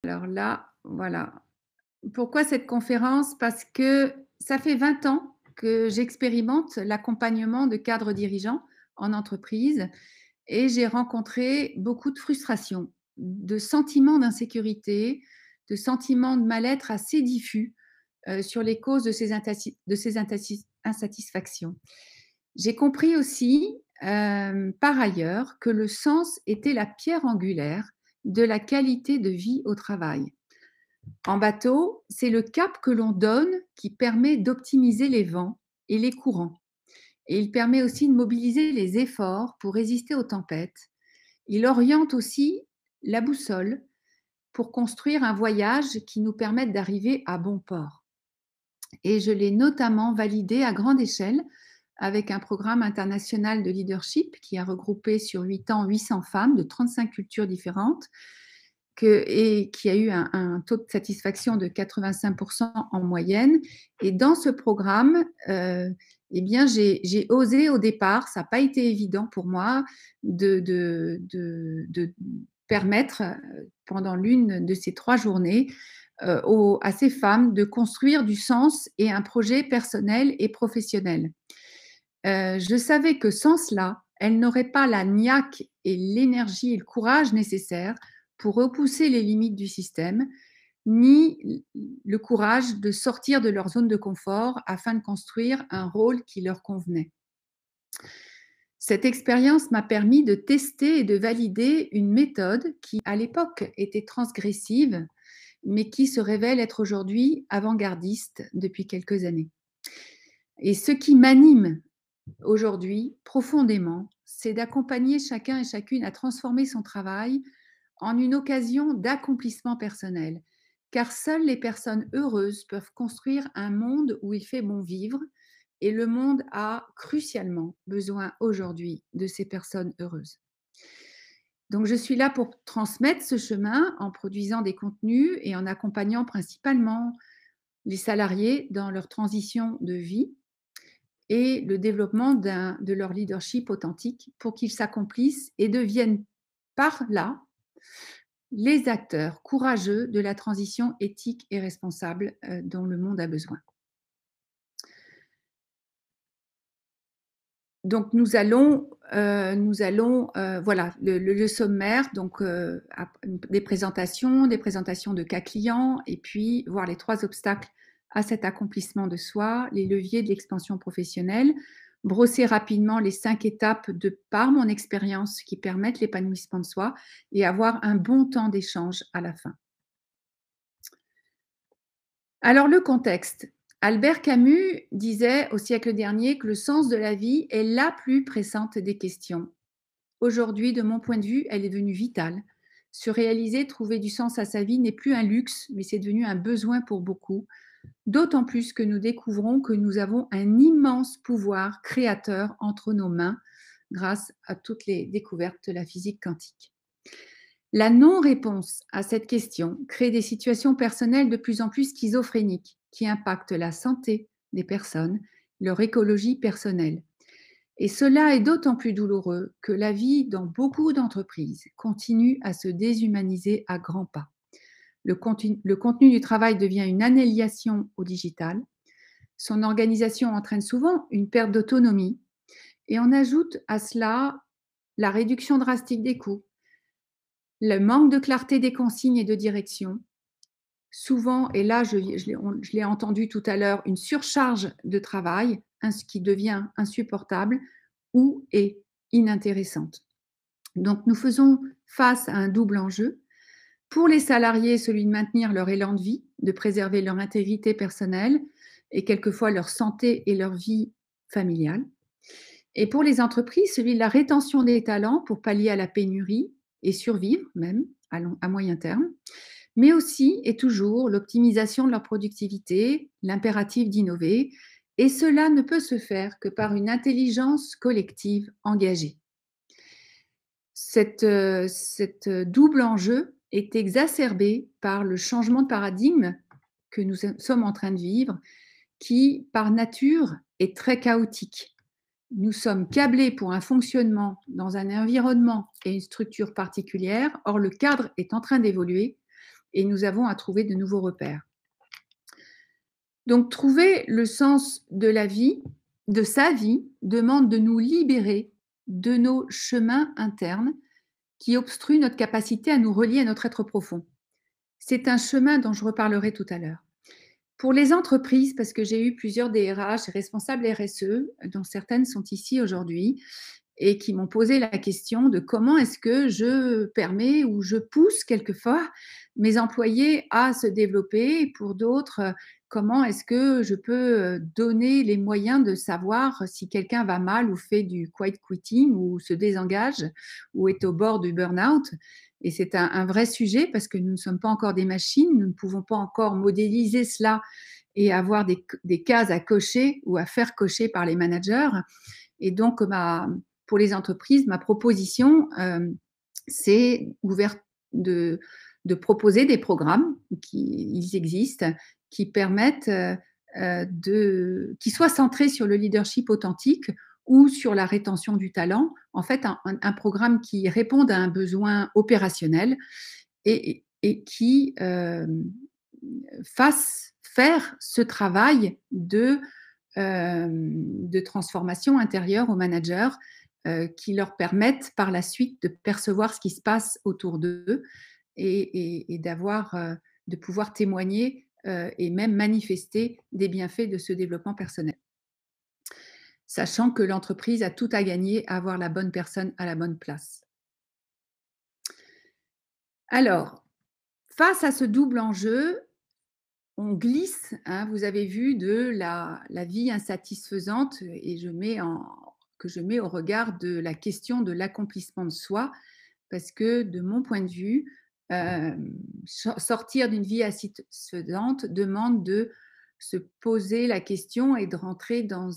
Alors là, voilà. Pourquoi cette conférence? Parce que ça fait 20 ans que j'expérimente l'accompagnement de cadres dirigeants en entreprise et j'ai rencontré beaucoup de frustration, de sentiments d'insécurité, de sentiments de mal-être assez diffus, sur les causes de ces insatisfactions. J'ai compris aussi, par ailleurs, que le sens était la pierre angulaire de la qualité de vie au travail. En bateau, c'est le cap que l'on donne qui permet d'optimiser les vents et les courants. Et il permet aussi de mobiliser les efforts pour résister aux tempêtes. Il oriente aussi la boussole pour construire un voyage qui nous permette d'arriver à bon port. Et je l'ai notamment validé à grande échelle avec un programme international de leadership qui a regroupé sur 8 ans 800 femmes de 35 cultures différentes et qui a eu un taux de satisfaction de 85% en moyenne. Et dans ce programme, eh bien, j'ai osé au départ, ça n'a pas été évident pour moi, de permettre pendant l'une de ces 3 journées à ces femmes de construire du sens et un projet personnel et professionnel. Je savais que sans cela, elles n'auraient pas la niaque et l'énergie et le courage nécessaires pour repousser les limites du système, ni le courage de sortir de leur zone de confort afin de construire un rôle qui leur convenait. Cette expérience m'a permis de tester et de valider une méthode qui, à l'époque, était transgressive, mais qui se révèle être aujourd'hui avant-gardiste depuis quelques années. Et ce qui m'anime aujourd'hui, profondément, c'est d'accompagner chacun et chacune à transformer son travail en une occasion d'accomplissement personnel. Car seules les personnes heureuses peuvent construire un monde où il fait bon vivre et le monde a crucialement besoin aujourd'hui de ces personnes heureuses. Donc je suis là pour transmettre ce chemin en produisant des contenus et en accompagnant principalement les salariés dans leur transition de vie et le développement de leur leadership authentique pour qu'ils s'accomplissent et deviennent par là les acteurs courageux de la transition éthique et responsable dont le monde a besoin. Donc voilà le sommaire, donc des présentations de cas clients et puis voir les 3 obstacles à cet accomplissement de soi, les leviers de l'expansion professionnelle, brosser rapidement les 5 étapes de par mon expérience qui permettent l'épanouissement de soi et avoir un bon temps d'échange à la fin. Alors le contexte. Albert Camus disait au siècle dernier que le sens de la vie est la plus pressante des questions. Aujourd'hui, de mon point de vue, elle est devenue vitale. Se réaliser, trouver du sens à sa vie n'est plus un luxe, mais c'est devenu un besoin pour beaucoup, d'autant plus que nous découvrons que nous avons un immense pouvoir créateur entre nos mains grâce à toutes les découvertes de la physique quantique. La non-réponse à cette question crée des situations personnelles de plus en plus schizophréniques qui impactent la santé des personnes, leur écologie personnelle. Et cela est d'autant plus douloureux que la vie dans beaucoup d'entreprises continue à se déshumaniser à grands pas. Le contenu du travail devient une annihilation au digital. Son organisation entraîne souvent une perte d'autonomie. Et on ajoute à cela la réduction drastique des coûts, le manque de clarté des consignes et de direction, souvent, et là je l'ai entendu tout à l'heure, une surcharge de travail, ce qui devient insupportable ou est inintéressante. Donc nous faisons face à un double enjeu. Pour les salariés, celui de maintenir leur élan de vie, de préserver leur intégrité personnelle et quelquefois leur santé et leur vie familiale. Et pour les entreprises, celui de la rétention des talents pour pallier à la pénurie et survivre même à moyen terme, mais aussi et toujours l'optimisation de leur productivité, l'impératif d'innover, et cela ne peut se faire que par une intelligence collective engagée. Cette double enjeu est exacerbé par le changement de paradigme que nous sommes en train de vivre, qui, par nature, est très chaotique. Nous sommes câblés pour un fonctionnement dans un environnement et une structure particulière. Or, le cadre est en train d'évoluer et nous avons à trouver de nouveaux repères. Donc trouver le sens de la vie, de sa vie, demande de nous libérer de nos chemins internes qui obstruent notre capacité à nous relier à notre être profond. C'est un chemin dont je reparlerai tout à l'heure. Pour les entreprises, parce que j'ai eu plusieurs DRH et responsables RSE, dont certaines sont ici aujourd'hui, et qui m'ont posé la question de comment est-ce que je permets ou je pousse quelquefois mes employés à se développer. Et pour d'autres, comment est-ce que je peux donner les moyens de savoir si quelqu'un va mal ou fait du quiet quitting ou se désengage ou est au bord du burn-out. Et c'est un vrai sujet parce que nous ne sommes pas encore des machines, nous ne pouvons pas encore modéliser cela et avoir des cases à cocher ou à faire cocher par les managers. Et donc, pour les entreprises, ma proposition, c'est de proposer des programmes ils existent, qui permettent qui soient centrés sur le leadership authentique ou sur la rétention du talent. En fait, un programme qui réponde à un besoin opérationnel et qui fasse faire ce travail de transformation intérieure aux managers qui leur permettent par la suite de percevoir ce qui se passe autour d'eux et de pouvoir témoigner et même manifester des bienfaits de ce développement personnel. Sachant que l'entreprise a tout à gagner à avoir la bonne personne à la bonne place. Alors, face à ce double enjeu, on glisse, hein, vous avez vu, de la vie insatisfaisante et que je mets au regard de la question de l'accomplissement de soi, parce que de mon point de vue, sortir d'une vie insatisfaisante demande de se poser la question et de rentrer dans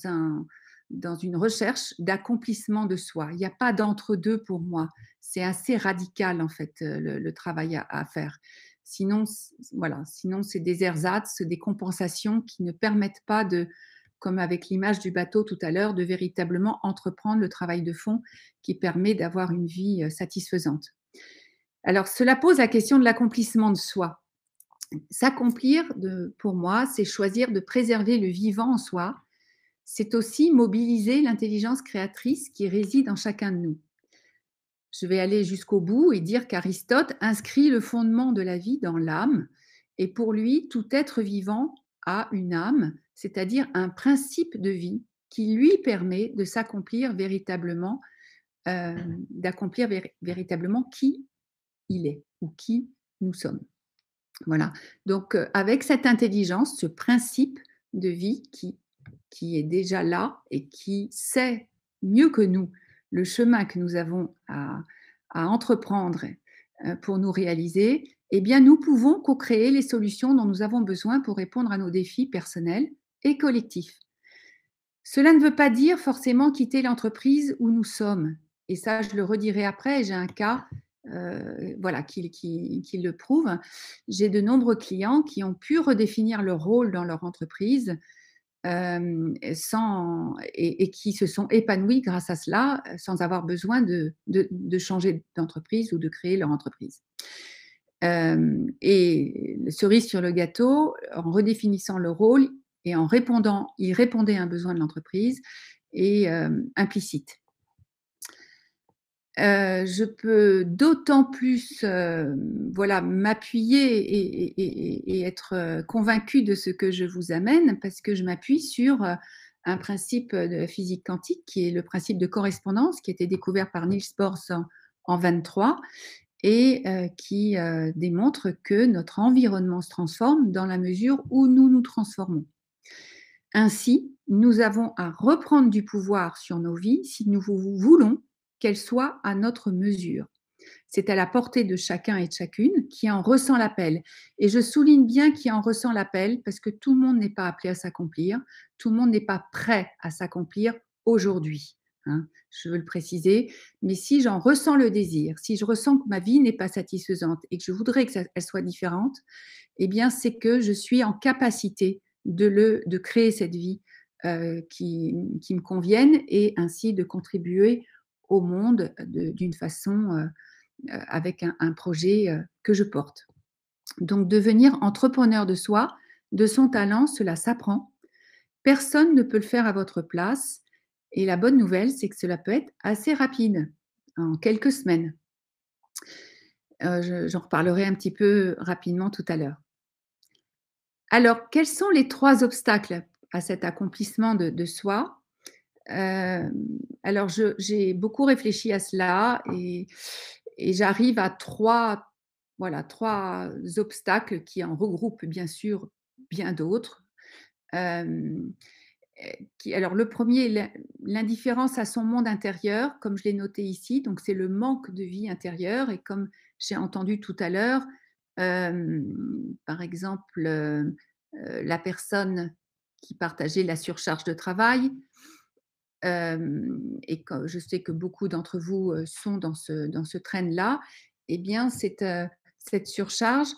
une recherche d'accomplissement de soi. Il n'y a pas d'entre-deux pour moi. C'est assez radical, en fait, le travail à faire. Sinon, voilà, sinon c'est des ersatz, des compensations qui ne permettent pas de, comme avec l'image du bateau tout à l'heure, de véritablement entreprendre le travail de fond qui permet d'avoir une vie satisfaisante. Alors, cela pose la question de l'accomplissement de soi. S'accomplir, pour moi, c'est choisir de préserver le vivant en soi. C'est aussi mobiliser l'intelligence créatrice qui réside en chacun de nous. Je vais aller jusqu'au bout et dire qu'Aristote inscrit le fondement de la vie dans l'âme. Et pour lui, tout être vivant a une âme, c'est-à-dire un principe de vie qui lui permet de s'accomplir véritablement, d'accomplir véritablement qui il est ou qui nous sommes. Voilà. Donc, avec cette intelligence, ce principe de vie qui est déjà là et qui sait mieux que nous le chemin que nous avons à entreprendre pour nous réaliser, eh bien, nous pouvons co-créer les solutions dont nous avons besoin pour répondre à nos défis personnels et collectifs. Cela ne veut pas dire forcément quitter l'entreprise où nous sommes. Et ça, je le redirai après, j'ai un cas voilà, qui le prouve. J'ai de nombreux clients qui ont pu redéfinir leur rôle dans leur entreprise et qui se sont épanouis grâce à cela, sans avoir besoin de changer d'entreprise ou de créer leur entreprise. Et cerise sur le gâteau, en redéfinissant le rôle et en répondant, ils répondaient à un besoin de l'entreprise et implicite. Je peux d'autant plus voilà, m'appuyer et être convaincue de ce que je vous amène parce que je m'appuie sur un principe de physique quantique qui est le principe de correspondance qui a été découvert par Niels Bohr en 23 et qui démontre que notre environnement se transforme dans la mesure où nous nous transformons. Ainsi, nous avons à reprendre du pouvoir sur nos vies si nous voulons qu'elles soient à notre mesure. C'est à la portée de chacun et de chacune qui en ressent l'appel. Et je souligne bien qui en ressent l'appel parce que tout le monde n'est pas appelé à s'accomplir, tout le monde n'est pas prêt à s'accomplir aujourd'hui. Hein, je veux le préciser, mais si j'en ressens le désir, si je ressens que ma vie n'est pas satisfaisante et que je voudrais qu'elle soit différente, eh bien c'est que je suis en capacité de créer cette vie qui me convienne et ainsi de contribuer au monde d'une façon avec un projet que je porte. Donc devenir entrepreneur de soi, de son talent, cela s'apprend. Personne ne peut le faire à votre place et la bonne nouvelle, c'est que cela peut être assez rapide, en quelques semaines. J'en reparlerai un petit peu rapidement tout à l'heure. Alors, quels sont les 3 obstacles à cet accomplissement de soi? Hem, alors j'ai beaucoup réfléchi à cela et j'arrive à 3, voilà, 3 obstacles qui en regroupent bien sûr bien d'autres. Hem, qui alors le premier, l'indifférence à son monde intérieur, comme je l'ai noté ici, donc c'est le manque de vie intérieure et comme j'ai entendu tout à l'heure, par exemple, la personne qui partageait la surcharge de travail. Et que je sais que beaucoup d'entre vous, sont dans ce train-là, eh bien cette surcharge,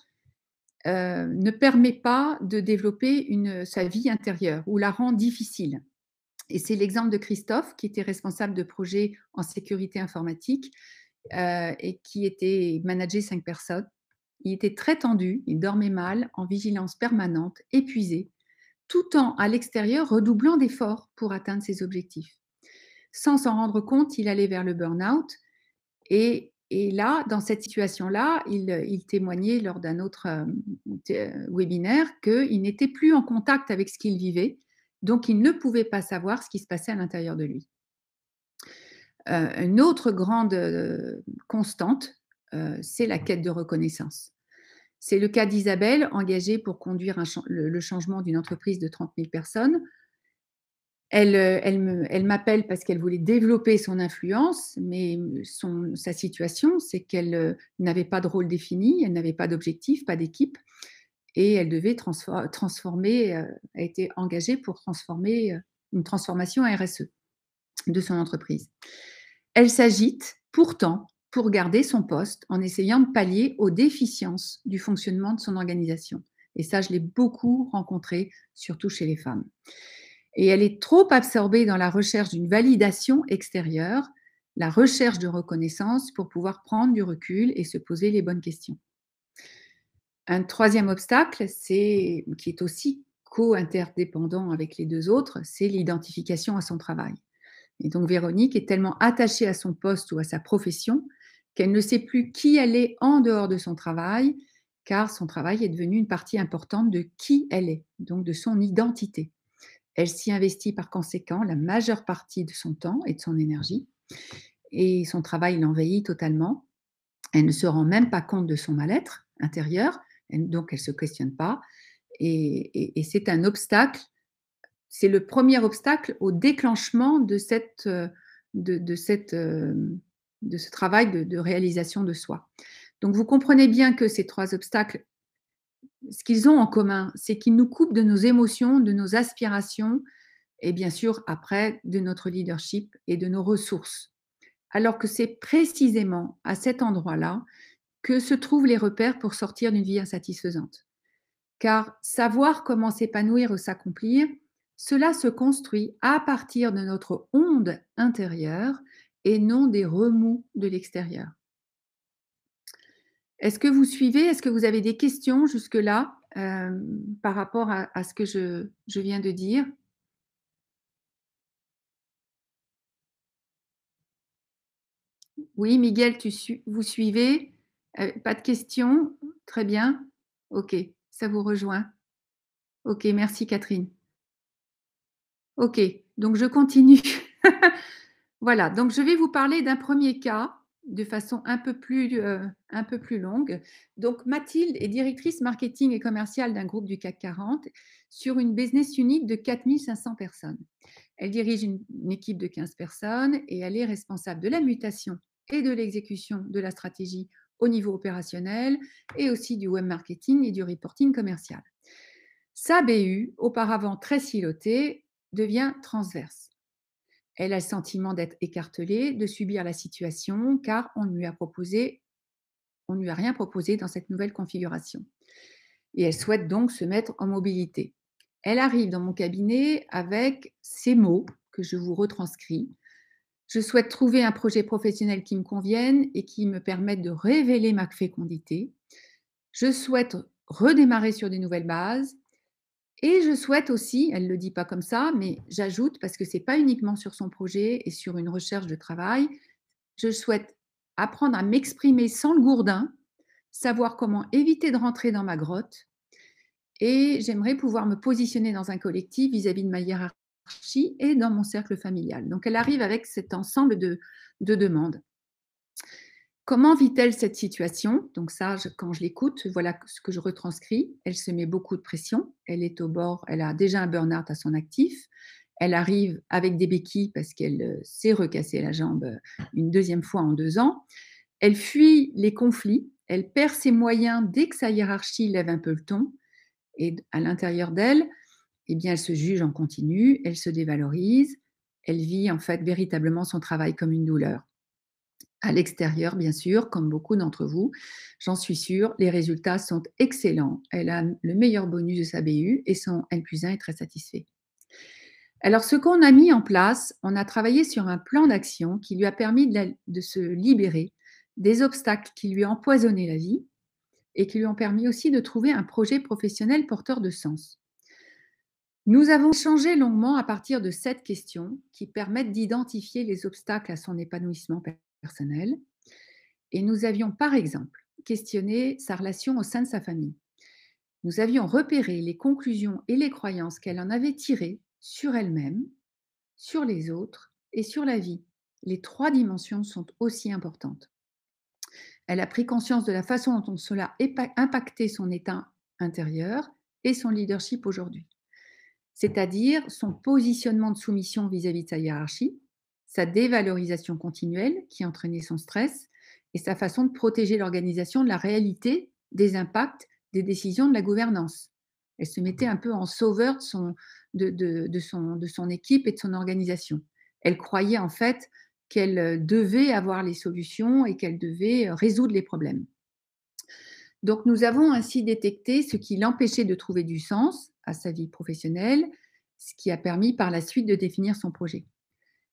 ne permet pas de développer sa vie intérieure ou la rend difficile. Et c'est l'exemple de Christophe qui était responsable de projet en sécurité informatique, et qui était manageait 5 personnes. Il était très tendu, il dormait mal, en vigilance permanente, épuisé, tout en, à l'extérieur, redoublant d'efforts pour atteindre ses objectifs. Sans s'en rendre compte, il allait vers le burn-out et là, dans cette situation-là, il témoignait lors d'un autre, webinaire qu'il n'était plus en contact avec ce qu'il vivait, donc il ne pouvait pas savoir ce qui se passait à l'intérieur de lui. Une autre grande, constante, c'est la quête de reconnaissance. C'est le cas d'Isabelle, engagée pour conduire le changement d'une entreprise de 30 000 personnes. Elle m'appelle parce qu'elle voulait développer son influence, mais sa situation, c'est qu'elle, n'avait pas de rôle défini, elle n'avait pas d'objectif, pas d'équipe et elle devait transformer, a été engagée pour transformer, une transformation RSE de son entreprise. Elle s'agite pourtant pour garder son poste en essayant de pallier aux déficiences du fonctionnement de son organisation et ça, je l'ai beaucoup rencontré, surtout chez les femmes. Et elle est trop absorbée dans la recherche d'une validation extérieure, la recherche de reconnaissance pour pouvoir prendre du recul et se poser les bonnes questions. Un troisième obstacle, qui est aussi co-interdépendant avec les 2 autres, c'est l'identification à son travail. Et donc Véronique est tellement attachée à son poste ou à sa profession qu'elle ne sait plus qui elle est en dehors de son travail, car son travail est devenu une partie importante de qui elle est, donc de son identité. Elle s'y investit par conséquent la majeure partie de son temps et de son énergie et son travail l'envahit totalement. Elle ne se rend même pas compte de son mal-être intérieur, donc elle ne se questionne pas et c'est un obstacle, c'est le premier obstacle au déclenchement de de cette, de ce travail de réalisation de soi. Donc vous comprenez bien que ces 3 obstacles, ce qu'ils ont en commun, c'est qu'ils nous coupent de nos émotions, de nos aspirations et bien sûr après de notre leadership et de nos ressources. Alors que c'est précisément à cet endroit-là que se trouvent les repères pour sortir d'une vie insatisfaisante. Car savoir comment s'épanouir ou s'accomplir, cela se construit à partir de notre onde intérieure et non des remous de l'extérieur. Est-ce que vous suivez? Est-ce que vous avez des questions jusque-là, par rapport à ce que je viens de dire? Oui, Miguel, vous suivez? Pas de questions? Très bien. OK, ça vous rejoint. OK, merci Catherine. OK, donc je continue. Voilà, donc je vais vous parler d'un premier cas de façon un peu plus longue. Donc Mathilde est directrice marketing et commerciale d'un groupe du CAC 40 sur une business unit de 4 500 personnes. Elle dirige une équipe de 15 personnes et elle est responsable de la mutation et de l'exécution de la stratégie au niveau opérationnel et aussi du web marketing et du reporting commercial. Sa BU, auparavant très silotée, devient transverse. Elle a le sentiment d'être écartelée, de subir la situation, car on ne lui a rien proposé dans cette nouvelle configuration. Et elle souhaite donc se mettre en mobilité. Elle arrive dans mon cabinet avec ces mots que je vous retranscris. Je souhaite trouver un projet professionnel qui me convienne et qui me permette de révéler ma fécondité. Je souhaite redémarrer sur des nouvelles bases et je souhaite aussi, elle ne le dit pas comme ça, mais j'ajoute parce que c'est pas uniquement sur son projet et sur une recherche de travail, je souhaite apprendre à m'exprimer sans le gourdin, savoir comment éviter de rentrer dans ma grotte et j'aimerais pouvoir me positionner dans un collectif vis-à-vis de ma hiérarchie et dans mon cercle familial. Donc elle arrive avec cet ensemble de demandes. Comment vit-elle cette situation? Donc ça, quand je l'écoute, voilà ce que je retranscris. Elle se met beaucoup de pression. Elle est au bord, elle a déjà un burn-out à son actif. Elle arrive avec des béquilles parce qu'elle s'est recassé la jambe une deuxième fois en 2 ans. Elle fuit les conflits. Elle perd ses moyens dès que sa hiérarchie lève un peu le ton. Et à l'intérieur d'elle, eh bien, elle se juge en continu, elle se dévalorise. Elle vit en fait véritablement son travail comme une douleur. À l'extérieur, bien sûr, comme beaucoup d'entre vous, j'en suis sûre, les résultats sont excellents. Elle a le meilleur bonus de sa BU et son N+1 est très satisfait. Alors, ce qu'on a mis en place, on a travaillé sur un plan d'action qui lui a permis de se libérer des obstacles qui lui empoisonnaient la vie et qui lui ont permis aussi de trouver un projet professionnel porteur de sens. Nous avons échangé longuement à partir de 7 questions qui permettent d'identifier les obstacles à son épanouissement personnel. Et nous avions, par exemple, questionné sa relation au sein de sa famille. Nous avions repéré les conclusions et les croyances qu'elle en avait tirées sur elle-même, sur les autres et sur la vie. Les 3 dimensions sont aussi importantes. Elle a pris conscience de la façon dont cela impactait son état intérieur et son leadership aujourd'hui. C'est-à-dire son positionnement de soumission vis-à-vis de sa hiérarchie, sa dévalorisation continuelle qui entraînait son stress et sa façon de protéger l'organisation de la réalité des impacts des décisions de la gouvernance. Elle se mettait un peu en sauveur de son équipe et de son organisation. Elle croyait en fait qu'elle devait avoir les solutions et qu'elle devait résoudre les problèmes. Donc, nous avons ainsi détecté ce qui l'empêchait de trouver du sens à sa vie professionnelle, ce qui a permis par la suite de définir son projet.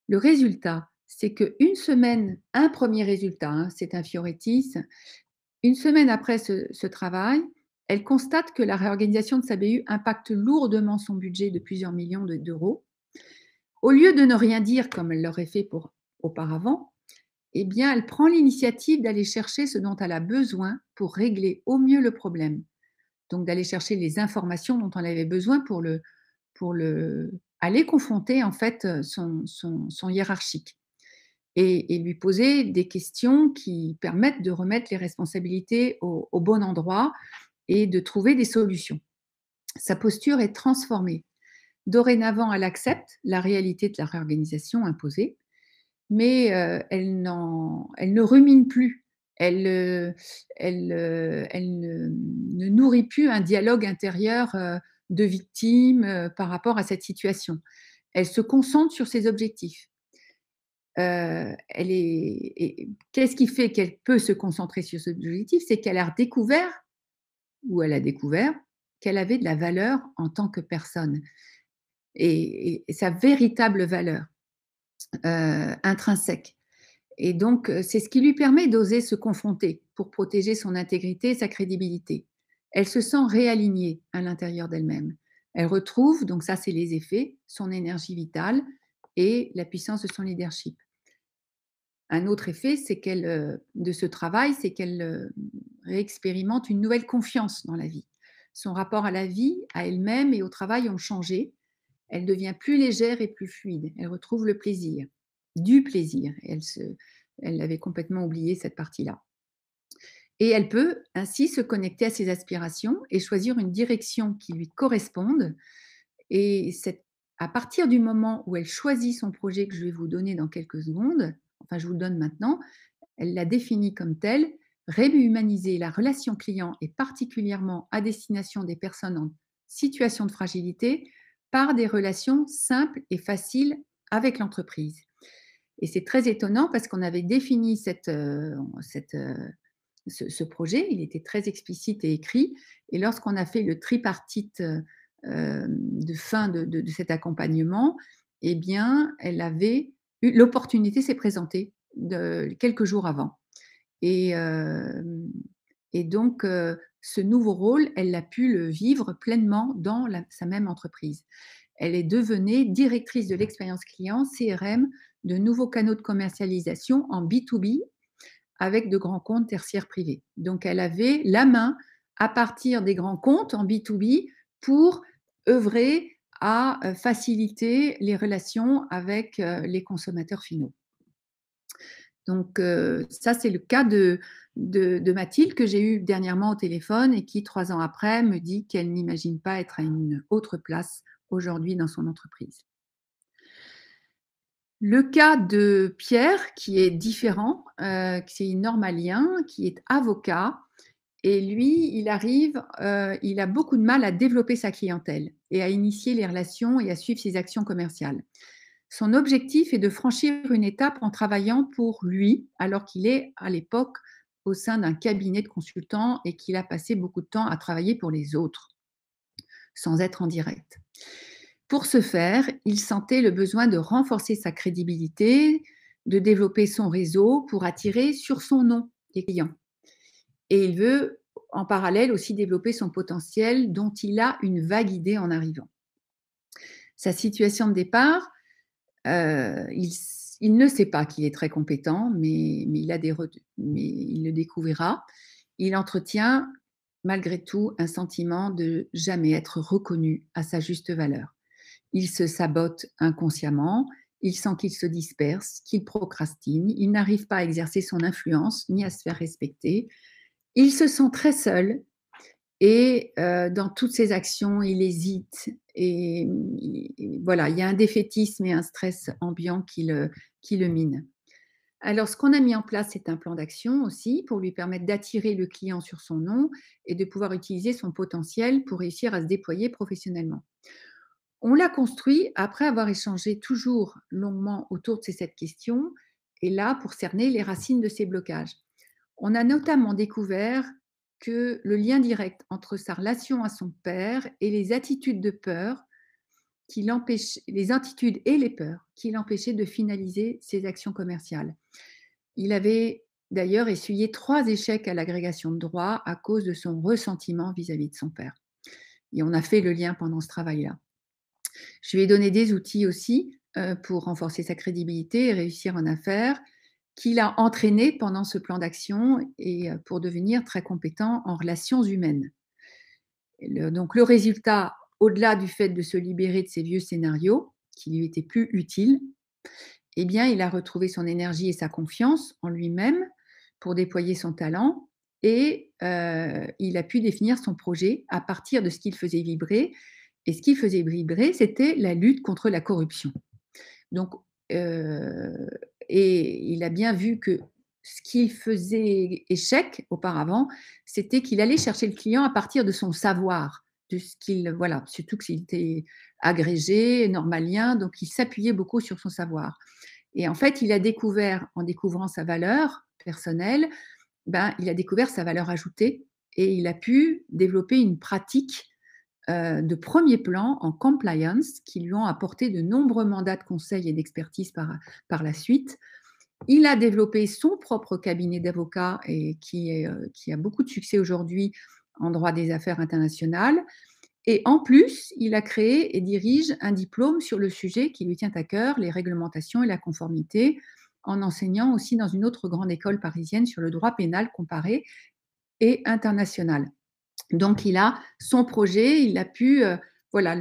Le résultat, c'est qu'une semaine, un premier résultat, hein, c'est un Fiorettis, une semaine après ce travail, elle constate que la réorganisation de sa BU impacte lourdement son budget de plusieurs millions d'euros. Au lieu de ne rien dire comme elle l'aurait fait auparavant, eh bien, elle prend l'initiative d'aller chercher ce dont elle a besoin pour régler au mieux le problème. Donc, d'aller chercher les informations dont on avait besoin pour aller confronter en fait son hiérarchique et lui poser des questions qui permettent de remettre les responsabilités au bon endroit et de trouver des solutions. Sa posture est transformée. Dorénavant, elle accepte la réalité de la réorganisation imposée, mais elle ne rumine plus. Elle ne nourrit plus un dialogue intérieur de victime par rapport à cette situation. Elle se concentre sur ses objectifs. Qu'est-ce qui fait qu'elle peut se concentrer sur ses objectifs? C'est qu'elle a redécouvert, ou elle a découvert, qu'elle avait de la valeur en tant que personne et sa véritable valeur intrinsèque. Et donc, c'est ce qui lui permet d'oser se confronter pour protéger son intégrité et sa crédibilité. Elle se sent réalignée à l'intérieur d'elle-même. Elle retrouve, donc ça c'est les effets, son énergie vitale et la puissance de son leadership. Un autre effet, c'est de ce travail, c'est qu'elle réexpérimente une nouvelle confiance dans la vie. Son rapport à la vie, à elle-même et au travail ont changé. Elle devient plus légère et plus fluide. Elle retrouve le plaisir, du plaisir. Elle avait complètement oublié cette partie-là. Et elle peut ainsi se connecter à ses aspirations et choisir une direction qui lui corresponde. Et à partir du moment où elle choisit son projet que je vais vous donner dans quelques secondes, enfin je vous le donne maintenant, elle l'a défini comme tel: réhumaniser la relation client et particulièrement à destination des personnes en situation de fragilité par des relations simples et faciles avec l'entreprise. Et c'est très étonnant parce qu'on avait défini ce projet, il était très explicite et écrit. Et lorsqu'on a fait le tripartite de fin de cet accompagnement, eh bien, l'opportunité s'est présentée quelques jours avant. Et Et donc, ce nouveau rôle, elle a pu le vivre pleinement dans sa même entreprise. Elle est devenue directrice de l'expérience client, CRM, de nouveaux canaux de commercialisation en B2B avec de grands comptes tertiaires privés. Donc, elle avait la main à partir des grands comptes en B2B pour œuvrer à faciliter les relations avec les consommateurs finaux. Donc, ça, c'est le cas de Mathilde que j'ai eu dernièrement au téléphone et qui, 3 ans après, me dit qu'elle n'imagine pas être à une autre place aujourd'hui dans son entreprise. Le cas de Pierre, qui est différent, c'est normalien, qui est avocat. Et lui, il arrive, il a beaucoup de mal à développer sa clientèle et à initier les relations et à suivre ses actions commerciales. Son objectif est de franchir une étape en travaillant pour lui, alors qu'il est à l'époque au sein d'un cabinet de consultants et qu'il a passé beaucoup de temps à travailler pour les autres, sans être en direct. Pour ce faire, il sentait le besoin de renforcer sa crédibilité, de développer son réseau pour attirer sur son nom les clients. Et il veut en parallèle aussi développer son potentiel dont il a une vague idée en arrivant. Sa situation de départ, il ne sait pas qu'il est très compétent, mais il le découvrira. Il entretient malgré tout un sentiment de jamais être reconnu à sa juste valeur. Il se sabote inconsciemment, il sent qu'il se disperse, qu'il procrastine, il n'arrive pas à exercer son influence ni à se faire respecter. Il se sent très seul et dans toutes ses actions, il hésite et voilà, il y a un défaitisme et un stress ambiant qui le mine. Alors, ce qu'on a mis en place, c'est un plan d'action aussi pour lui permettre d'attirer le client sur son nom et de pouvoir utiliser son potentiel pour réussir à se déployer professionnellement. On l'a construit après avoir échangé toujours longuement autour de ces 7 questions et là, pour cerner les racines de ces blocages. On a notamment découvert que le lien direct entre sa relation à son père et les attitudes de peur les attitudes et les peurs qui l'empêchaient de finaliser ses actions commerciales. Il avait d'ailleurs essuyé 3 échecs à l'agrégation de droit à cause de son ressentiment vis-à-vis de son père. Et on a fait le lien pendant ce travail-là. Je lui ai donné des outils aussi pour renforcer sa crédibilité et réussir en affaires, qu'il a entraîné pendant ce plan d'action et pour devenir très compétent en relations humaines. Donc le résultat, au-delà du fait de se libérer de ses vieux scénarios qui lui étaient plus utiles, eh bien, il a retrouvé son énergie et sa confiance en lui-même pour déployer son talent et il a pu définir son projet à partir de ce qu'il faisait vibrer. Et ce qui faisait vibrer, c'était la lutte contre la corruption. Donc, et il a bien vu que ce qui faisait échec auparavant, c'était qu'il allait chercher le client à partir de son savoir, de ce qu'il, voilà, surtout que s'il était agrégé, normalien, donc il s'appuyait beaucoup sur son savoir. Et en fait, il a découvert, en découvrant sa valeur personnelle, ben, il a découvert sa valeur ajoutée et il a pu développer une pratique de premier plan en compliance qui lui ont apporté de nombreux mandats de conseil et d'expertise par la suite. Il a développé son propre cabinet d'avocats et qui a beaucoup de succès aujourd'hui en droit des affaires internationales. Et en plus, il a créé et dirige un diplôme sur le sujet qui lui tient à cœur, les réglementations et la conformité, en enseignant aussi dans une autre grande école parisienne sur le droit pénal comparé et international. Donc, il a son projet, il a pu, voilà,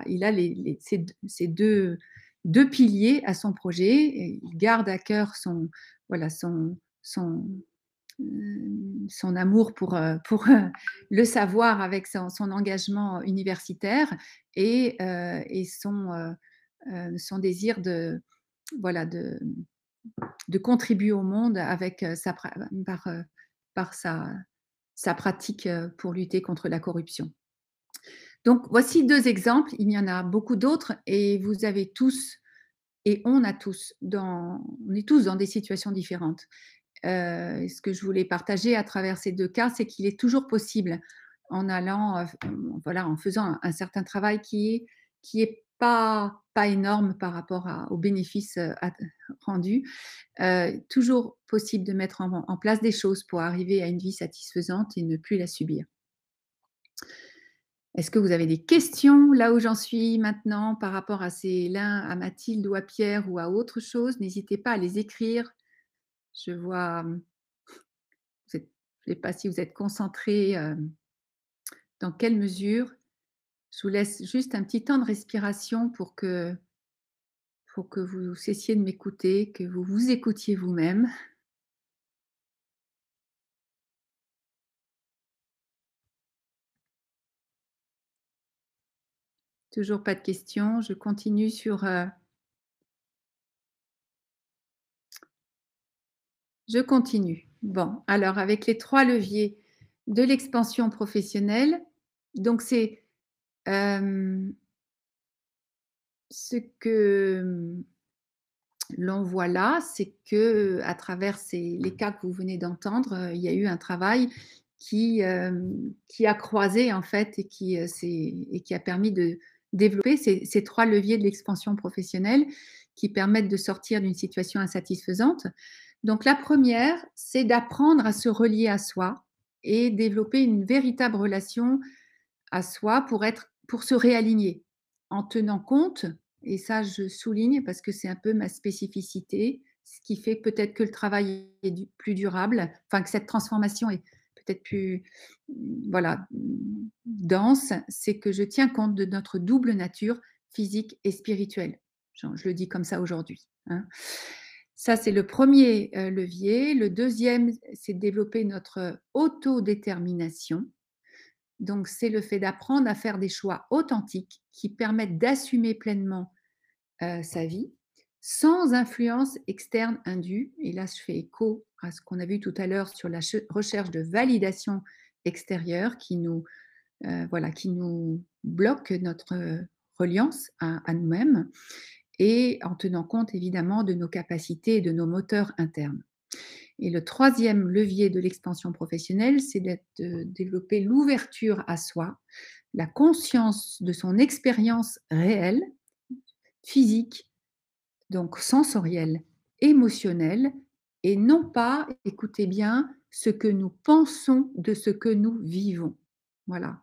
il a ces deux piliers à son projet. Et il garde à cœur voilà, son amour pour le savoir avec son engagement universitaire et son désir voilà, de contribuer au monde avec par sa pratique pour lutter contre la corruption. Donc, voici 2 exemples. Il y en a beaucoup d'autres et vous avez tous et on est tous dans des situations différentes. Ce que je voulais partager à travers ces 2 cas, c'est qu'il est toujours possible en allant, voilà, en faisant un certain travail qui est pas énorme par rapport aux bénéfices rendus. Toujours possible de mettre en place des choses pour arriver à une vie satisfaisante et ne plus la subir. Est-ce que vous avez des questions là où j'en suis maintenant par rapport à ces l'un à Mathilde ou à Pierre ou à autre chose? N'hésitez pas à les écrire. Je vois, vous êtes je ne sais pas si vous êtes concentrés, dans quelle mesure. Je vous laisse juste un petit temps de respiration pour que vous cessiez de m'écouter, que vous vous écoutiez vous-même. Toujours pas de questions, je continue sur, je continue. Bon, alors avec les 3 leviers de l'expansion professionnelle, donc c'est, hem, ce que, l'on voit là, c'est qu'à travers les cas que vous venez d'entendre, il y a eu un travail qui a croisé en fait et qui a permis de développer ces 3 leviers de l'expansion professionnelle qui permettent de sortir d'une situation insatisfaisante. Donc la première, c'est d'apprendre à se relier à soi et développer une véritable relation à soi pour se réaligner en tenant compte, et ça je souligne parce que c'est un peu ma spécificité, ce qui fait peut-être que le travail est plus durable, enfin que cette transformation est peut-être plus, voilà, dense, c'est que je tiens compte de notre double nature physique et spirituelle. Je le dis comme ça aujourd'hui, hein. Ça, c'est le premier levier. Le deuxième, c'est de développer notre autodétermination. Donc, c'est le fait d'apprendre à faire des choix authentiques qui permettent d'assumer pleinement sa vie sans influence externe indue. Et là, je fais écho à ce qu'on a vu tout à l'heure sur la recherche de validation extérieure voilà, qui nous bloque notre reliance à nous-mêmes et en tenant compte évidemment de nos capacités et de nos moteurs internes. Et le troisième levier de l'expansion professionnelle, c'est de développer l'ouverture à soi, la conscience de son expérience réelle, physique, donc sensorielle, émotionnelle, et non pas, écoutez bien, ce que nous pensons de ce que nous vivons. Voilà.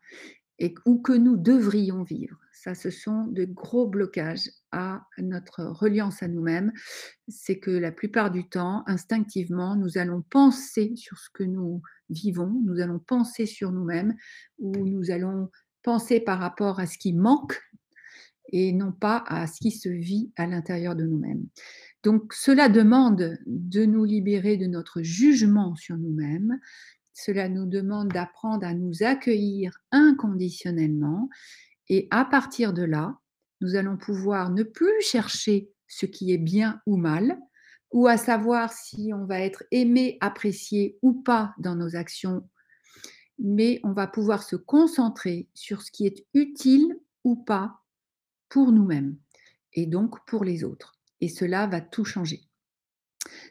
Ou que nous devrions vivre. Ça, ce sont de gros blocages à notre reliance à nous-mêmes. C'est que la plupart du temps, instinctivement, nous allons penser sur ce que nous vivons, nous allons penser sur nous-mêmes, ou nous allons penser par rapport à ce qui manque et non pas à ce qui se vit à l'intérieur de nous-mêmes. Donc cela demande de nous libérer de notre jugement sur nous-mêmes. Cela nous demande d'apprendre à nous accueillir inconditionnellement et à partir de là, nous allons pouvoir ne plus chercher ce qui est bien ou mal, ou à savoir si on va être aimé, apprécié ou pas dans nos actions, mais on va pouvoir se concentrer sur ce qui est utile ou pas pour nous-mêmes et donc pour les autres. Et cela va tout changer.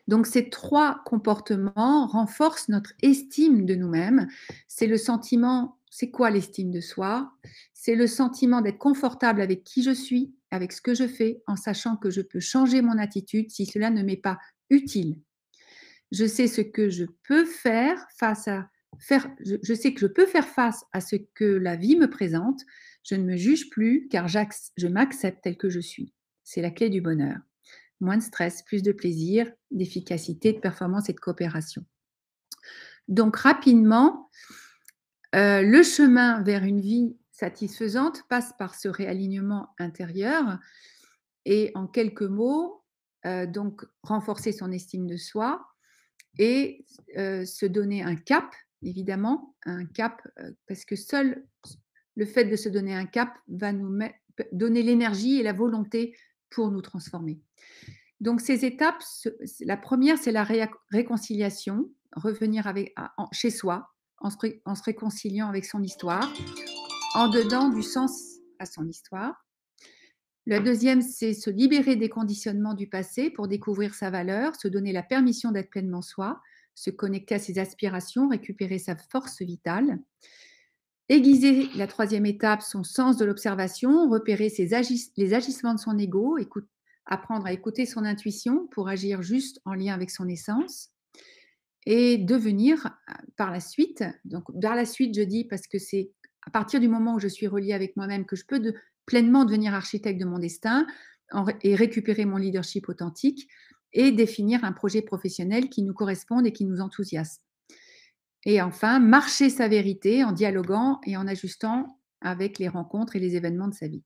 Donc ces 3 comportements renforcent notre estime de nous-mêmes. C'est le sentiment, c'est quoi l'estime de soi? C'est le sentiment d'être confortable avec qui je suis, avec ce que je fais, en sachant que je peux changer mon attitude si cela ne m'est pas utile. Je sais ce que je peux faire je sais que je peux faire face à ce que la vie me présente. Je ne me juge plus car je m'accepte tel que je suis. C'est la clé du bonheur. Moins de stress, plus de plaisir, d'efficacité, de performance et de coopération. Donc rapidement, le chemin vers une vie satisfaisante passe par ce réalignement intérieur et en quelques mots, donc renforcer son estime de soi et se donner un cap, évidemment, un cap, parce que seul le fait de se donner un cap va donner l'énergie et la volonté pour nous transformer. Donc ces étapes, la première, c'est la réconciliation, revenir chez soi, en se réconciliant avec son histoire, en donnant du sens à son histoire. La deuxième, c'est se libérer des conditionnements du passé pour découvrir sa valeur, se donner la permission d'être pleinement soi, se connecter à ses aspirations, récupérer sa force vitale. Aiguiser la troisième étape, son sens de l'observation, repérer les agissements de son ego, apprendre à écouter son intuition pour agir juste en lien avec son essence et devenir par la suite, donc par la suite je dis parce que c'est à partir du moment où je suis reliée avec moi-même que je peux pleinement devenir architecte de mon destin et récupérer mon leadership authentique et définir un projet professionnel qui nous corresponde et qui nous enthousiasme. Et enfin, marcher sa vérité en dialoguant et en ajustant avec les rencontres et les événements de sa vie.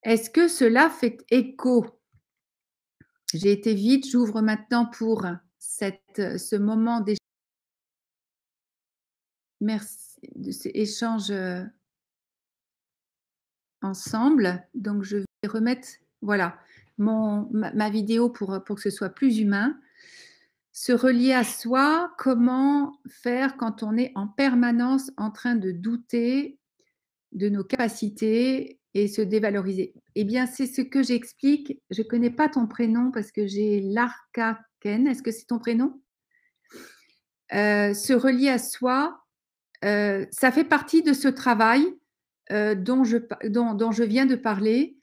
Est-ce que cela fait écho? J'ai été vite, j'ouvre maintenant pour ce moment merci de ces échanges ensemble. Donc, je vais remettre voilà, ma vidéo pour que ce soit plus humain. Se relier à soi, comment faire quand on est en permanence en train de douter de nos capacités et se dévaloriser? Eh bien, c'est ce que j'explique. Je ne connais pas ton prénom parce que j'ai Larkaken. Est-ce que c'est ton prénom? Se relier à soi, ça fait partie de ce travail dont je viens de parler.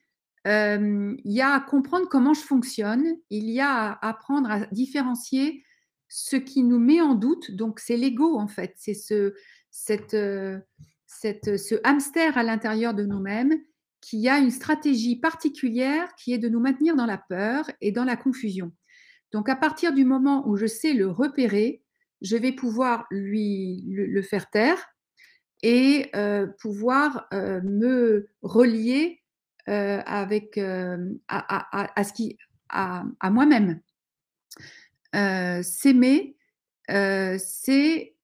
Il y a à comprendre comment je fonctionne, il y a à apprendre à différencier ce qui nous met en doute, donc c'est l'ego en fait, c'est ce hamster à l'intérieur de nous-mêmes qui a une stratégie particulière qui est de nous maintenir dans la peur et dans la confusion. Donc à partir du moment où je sais le repérer, je vais pouvoir le faire taire et pouvoir me relier avec à moi-même. S'aimer, c'est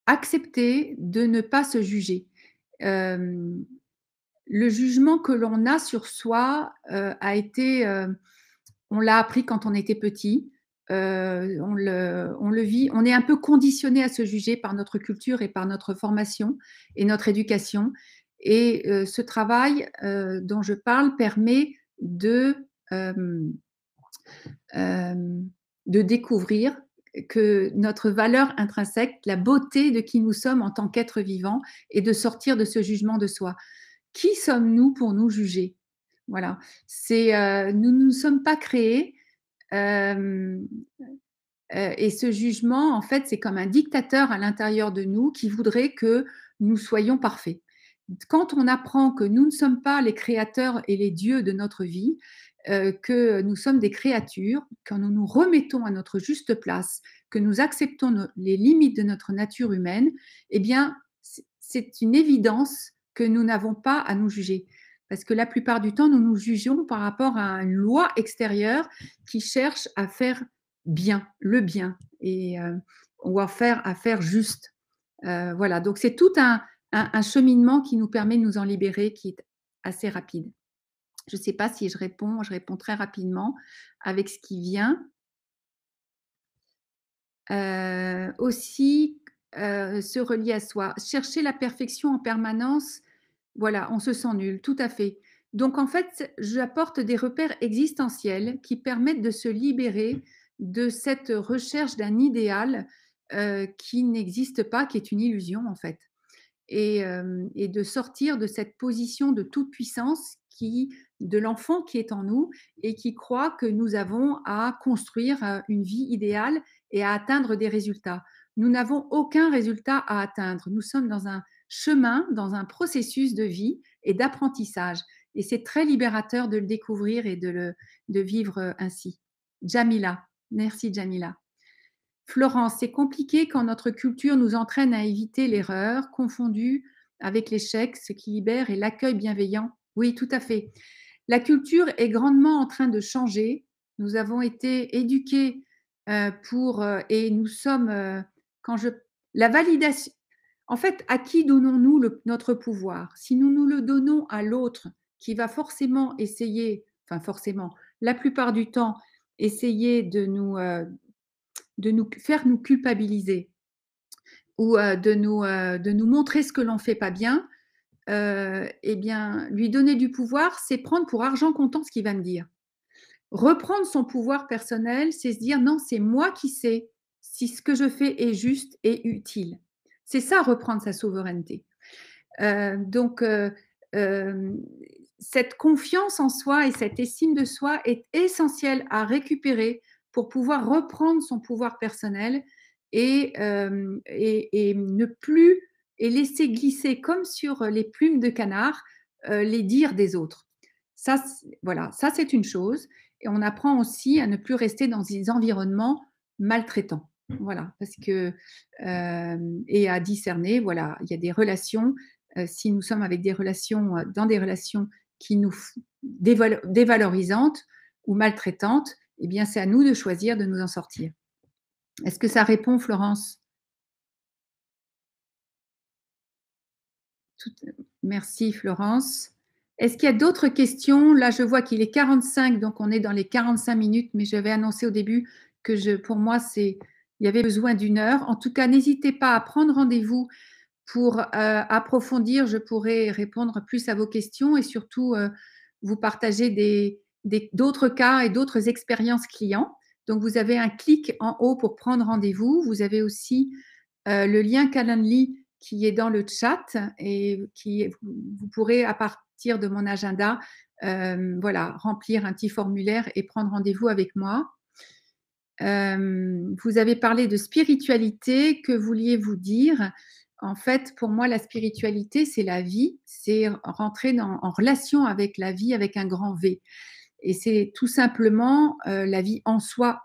accepter de ne pas se juger. Le jugement que l'on a sur soi a été, on l'a appris quand on était petit. On le vit, on est un peu conditionné à se juger par notre culture et par notre formation et notre éducation. Et ce travail dont je parle permet de découvrir que notre valeur intrinsèque, la beauté de qui nous sommes en tant qu'être vivant et de sortir de ce jugement de soi. Qui sommes-nous pour nous juger? Voilà, nous ne nous sommes pas créés. Et ce jugement, en fait, c'est comme un dictateur à l'intérieur de nous qui voudrait que nous soyons parfaits. Quand on apprend que nous ne sommes pas les créateurs et les dieux de notre vie, que nous sommes des créatures, quand nous nous remettons à notre juste place, que nous acceptons les limites de notre nature humaine, eh bien, c'est une évidence que nous n'avons pas à nous juger. Parce que la plupart du temps, nous nous jugeons par rapport à une loi extérieure qui cherche à faire bien, le bien, et ou à faire juste. Voilà, donc c'est tout un cheminement qui nous permet de nous en libérer, qui est assez rapide. Je ne sais pas si je réponds très rapidement avec ce qui vient. Aussi, se relier à soi. Chercher la perfection en permanence, voilà, on se sent nul, tout à fait. Donc en fait, j'apporte des repères existentiels qui permettent de se libérer de cette recherche d'un idéal, qui n'existe pas, qui est une illusion en fait. Et de sortir de cette position de toute puissance de l'enfant qui est en nous et qui croit que nous avons à construire une vie idéale et à atteindre des résultats. Nous n'avons aucun résultat à atteindre. Nous sommes dans un chemin, dans un processus de vie et d'apprentissage. Et c'est très libérateur de le découvrir et de vivre ainsi. Jamila. Merci Jamila. Florence, c'est compliqué quand notre culture nous entraîne à éviter l'erreur, confondue avec l'échec, ce qui libère et l'accueil bienveillant. Oui, tout à fait. La culture est grandement en train de changer. Nous avons été éduqués et nous sommes, quand je, la validation. En fait, à qui donnons-nous notre pouvoir? Si nous nous le donnons à l'autre, qui va forcément essayer, enfin forcément, la plupart du temps, essayer de nous faire nous culpabiliser ou de nous montrer ce que l'on fait pas bien, eh bien, lui donner du pouvoir, c'est prendre pour argent comptant ce qu'il va me dire. Reprendre son pouvoir personnel, c'est se dire non, c'est moi qui sais si ce que je fais est juste et utile. C'est ça, reprendre sa souveraineté. Donc, hem, cette confiance en soi et cette estime de soi est essentielle à récupérer pour pouvoir reprendre son pouvoir personnel et ne plus et laisser glisser comme sur les plumes de canard, les dires des autres. Ça, voilà, ça c'est une chose et on apprend aussi à ne plus rester dans des environnements maltraitants. Voilà, parce que, et à discerner, voilà, il y a des relations si nous sommes avec des relations, dans des relations qui nous dévalorisantes ou maltraitantes, eh bien, c'est à nous de choisir de nous en sortir. Est-ce que ça répond, Florence? Tout Merci, Florence. Est-ce qu'il y a d'autres questions? Là, je vois qu'il est 45, donc on est dans les 45 minutes, mais j'avais annoncé au début que pour moi, il y avait besoin d'une heure. En tout cas, n'hésitez pas à prendre rendez-vous pour approfondir. Je pourrai répondre plus à vos questions et surtout vous partager d'autres cas et d'autres expériences clients. Donc, vous avez un clic en haut pour prendre rendez-vous. Vous avez aussi le lien Calendly qui est dans le chat et vous pourrez, à partir de mon agenda, voilà, remplir un petit formulaire et prendre rendez-vous avec moi. Vous avez parlé de spiritualité. Que vouliez-vous dire? En fait, pour moi, la spiritualité, c'est la vie, c'est rentrer en relation avec la vie avec un grand V. Et c'est tout simplement la vie en soi.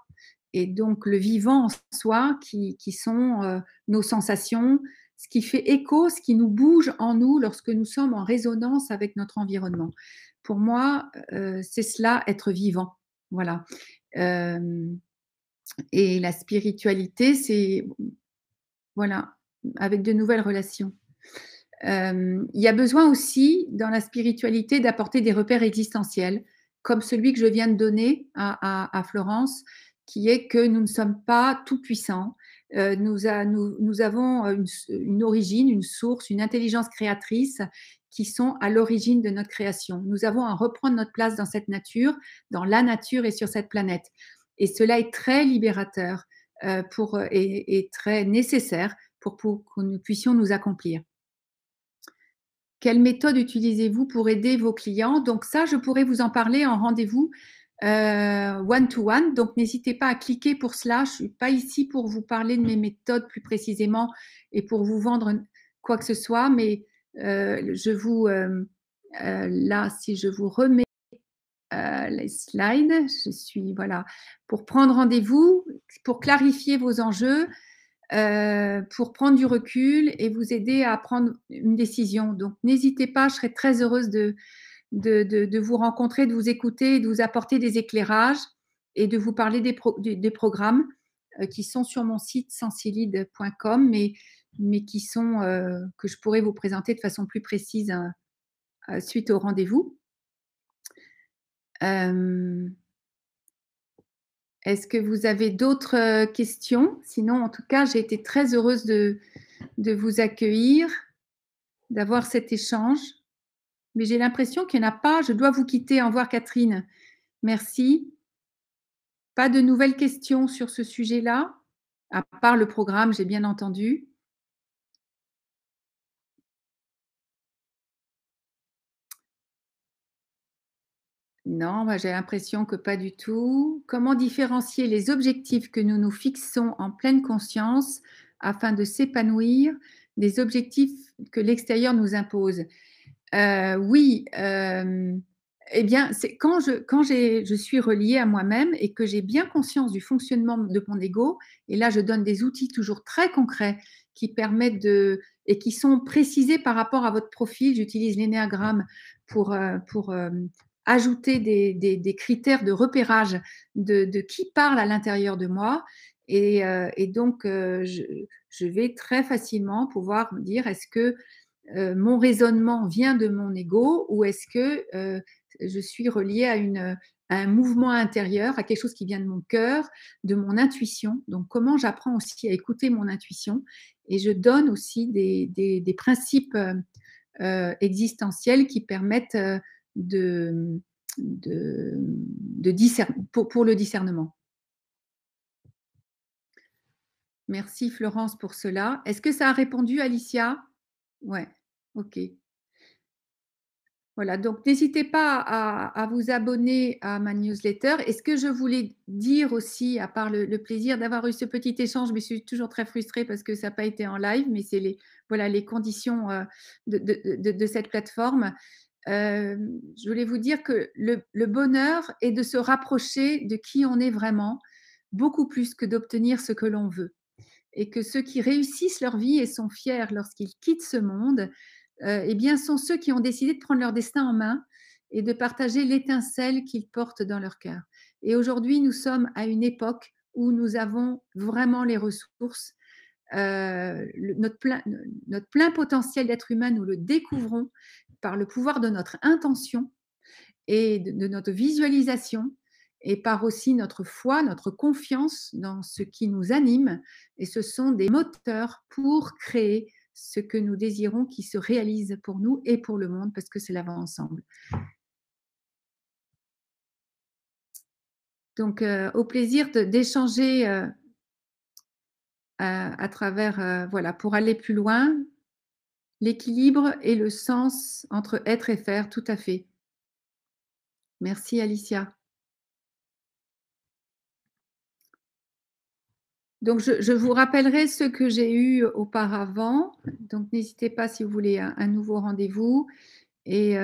Et donc le vivant en soi qui sont nos sensations, ce qui fait écho, ce qui nous bouge en nous lorsque nous sommes en résonance avec notre environnement. Pour moi, c'est cela, être vivant. Voilà. Euh, et la spiritualité, c'est voilà, avec de nouvelles relations. Il y a besoin aussi, dans la spiritualité, d'apporter des repères existentiels, comme celui que je viens de donner à Florence, qui est que nous ne sommes pas tout puissants. Nous avons une origine, une source, une intelligence créatrice qui sont à l'origine de notre création. Nous avons à reprendre notre place dans cette nature, dans la nature et sur cette planète. Et cela est très libérateur et très nécessaire pour que nous puissions nous accomplir. Quelle méthode utilisez-vous pour aider vos clients? Donc ça, je pourrais vous en parler en rendez-vous one-to-one. Donc n'hésitez pas à cliquer pour cela. Je ne suis pas ici pour vous parler de mes méthodes plus précisément et pour vous vendre quoi que ce soit, mais là, si je vous remets les slides, je suis voilà pour prendre rendez-vous, pour clarifier vos enjeux, pour prendre du recul et vous aider à prendre une décision. Donc, n'hésitez pas, je serai très heureuse de vous rencontrer, de vous écouter, de vous apporter des éclairages et de vous parler des programmes qui sont sur mon site sensilide.com, mais qui sont, que je pourrais vous présenter de façon plus précise suite au rendez-vous. Est-ce que vous avez d'autres questions? Sinon, en tout cas, j'ai été très heureuse de vous accueillir, d'avoir cet échange. Mais j'ai l'impression qu'il n'y en a pas. Je dois vous quitter. Au revoir, Catherine. Merci. Pas de nouvelles questions sur ce sujet-là, à part le programme, j'ai bien entendu. Non, moi j'ai l'impression que pas du tout. Comment différencier les objectifs que nous nous fixons en pleine conscience afin de s'épanouir des objectifs que l'extérieur nous impose? Oui, eh bien, c'est je suis reliée à moi-même et que j'ai bien conscience du fonctionnement de mon ego et là, je donne des outils toujours très concrets qui permettent et qui sont précisés par rapport à votre profil. J'utilise l'énéagramme pour ajouter des critères de repérage de qui parle à l'intérieur de moi et donc je vais très facilement pouvoir me dire: «Est-ce que mon raisonnement vient de mon ego ou est-ce que je suis reliée à un mouvement intérieur, à quelque chose qui vient de mon cœur, de mon intuition. Donc, comment j'apprends aussi à écouter mon intuition et je donne aussi des principes existentiels qui permettent de, pour le discernement. Merci Florence pour cela. Est-ce que ça a répondu, Alicia? Ouais, OK. Voilà, donc n'hésitez pas à vous abonner à ma newsletter. Et ce que je voulais dire aussi, à part le plaisir d'avoir eu ce petit échange, mais je suis toujours très frustrée parce que ça n'a pas été en live, mais c'est les, voilà, les conditions de cette plateforme. Je voulais vous dire que le bonheur est de se rapprocher de qui on est vraiment, beaucoup plus que d'obtenir ce que l'on veut. Et que ceux qui réussissent leur vie et sont fiers lorsqu'ils quittent ce monde, eh bien, sont ceux qui ont décidé de prendre leur destin en main et de partager l'étincelle qu'ils portent dans leur cœur. Et aujourd'hui, nous sommes à une époque où nous avons vraiment les ressources. Notre plein potentiel d'être humain, nous le découvrons par le pouvoir de notre intention et de notre visualisation, et par aussi notre foi, notre confiance dans ce qui nous anime. Et ce sont des moteurs pour créer ce que nous désirons qui se réalise pour nous et pour le monde, parce que c'est l'avant ensemble. Donc, au plaisir d'échanger à travers, voilà, pour aller plus loin, l'équilibre et le sens entre être et faire, tout à fait. Merci Alicia. Donc, je vous rappellerai ce que j'ai eu auparavant. Donc, n'hésitez pas si vous voulez un nouveau rendez-vous. Et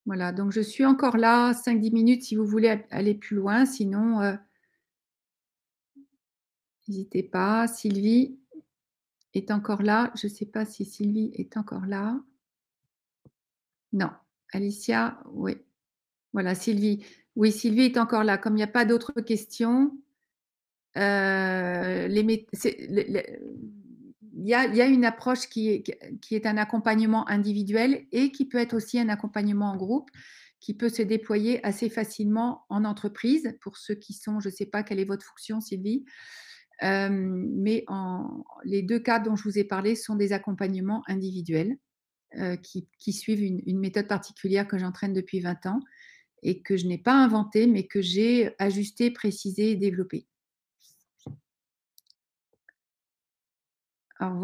voilà, donc je suis encore là, 5-10 minutes si vous voulez aller plus loin. Sinon, n'hésitez pas. Sylvie est encore là. Je ne sais pas si Sylvie est encore là. Non. Alicia, oui. Voilà, Sylvie. Oui, Sylvie est encore là. Comme il n'y a pas d'autres questions, il y a une approche qui est un accompagnement individuel et qui peut être aussi un accompagnement en groupe, qui peut se déployer assez facilement en entreprise pour ceux qui sont, je ne sais pas quelle est votre fonction, Sylvie, mais les deux cas dont je vous ai parlé sont des accompagnements individuels qui suivent une méthode particulière que j'entraîne depuis 20 ans et que je n'ai pas inventée, mais que j'ai ajustée, précisée et développée.